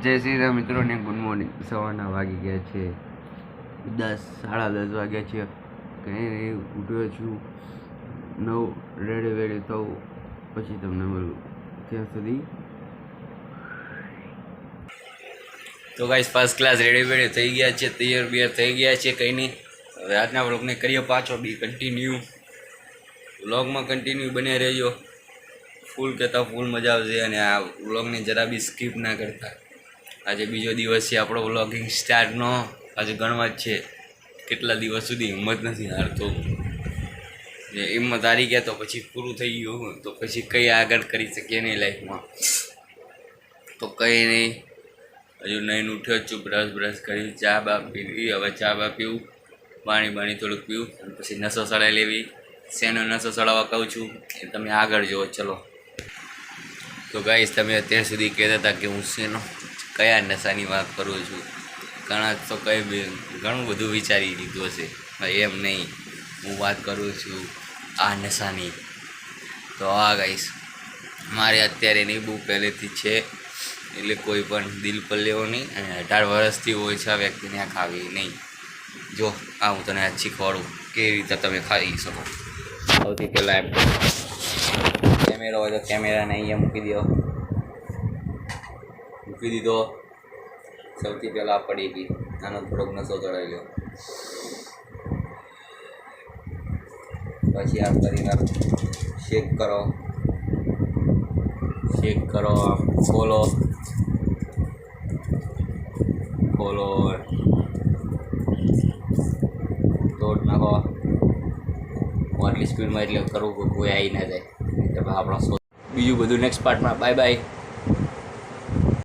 જય શ્રી રામ મિત્રોને good morning. સવારના વાગી ગયા છે 10, 10:30 વાગ્યા છે. કંઈ નહીં, ઉઠ્યો છું 9, રેડી થવું પછી તમને મળું. ત્યાં સુધી તો ગાઈસ ફર્સ્ટ ક્લાસ રેડી થઈ ગયા છે, તૈયાર થઈ ગયા છે. કંઈ નહીં, હવે આજના વ્લોગને કરીએ પાછો બી કન્ટિન્યુ. વ્લોગમાં કન્ટિન્યુ બને રહેજો. ફૂલ કહેતા ફૂલ મજા આવશે અને આ વ્લોગને જરા બી સ્કીપ ના કરતા. આજે બીજો દિવસ છે આપણો વ્લોગિંગ સ્ટાર્ટનો. આજે ગણવા જ છે કેટલા દિવસ સુધી હિંમત નથી હારતો. હિંમત હારી ગયા તો પછી પૂરું થઈ ગયું, તો પછી કંઈ આગળ કરી શકીએ નહીં લાઈફમાં. તો કંઈ નહીં, હજુ નહીં ઉઠ્યો છું, બ્રશ કરી ચા બા પીવી. હવે ચા બા પીવું, પાણી થોડુંક પીવું અને પછી નસો સડાઈ લેવી. શેનો નસો સડાવવા કહું છું એ તમે આગળ જુઓ. ચલો. તો ગાઈસ, તમે અત્યાર સુધી કહેતા હતા કે હું શેનો કયા નશાની વાત કરું છું. ઘણા તો ઘણું બધું વિચારી લીધું હશે. એમ નહીં, હું વાત કરું છું આ નશાની. તો આ ગાઈસ, મારે અત્યારે નહીં, બહુ પહેલેથી છે. એટલે કોઈ પણ દિલ પર લેવો નહીં અને 18 વર્ષથી હોય છે આ વ્યક્તિને આ ખાવી નહીં. જો આ હું તને આ શીખવાડું કેવી રીતે તમે ખાઈ શકો. સૌથી પહેલાં કેમેરો હોય તો કેમેરાને અહીંયા મૂકી દીધો. સૌથી પહેલાં પડી ગઈ, આનો થોડોક નશો ચડાવી લો. પછી આ કરીને શેક કરો, આમ ખોલો, તોડ નાખો આટલી સ્પીડમાં, એટલે કરવું કોઈ આવી ના જાય. એટલે આપણો બીજું બધું નેક્સ્ટ પાર્ટમાં. બાય.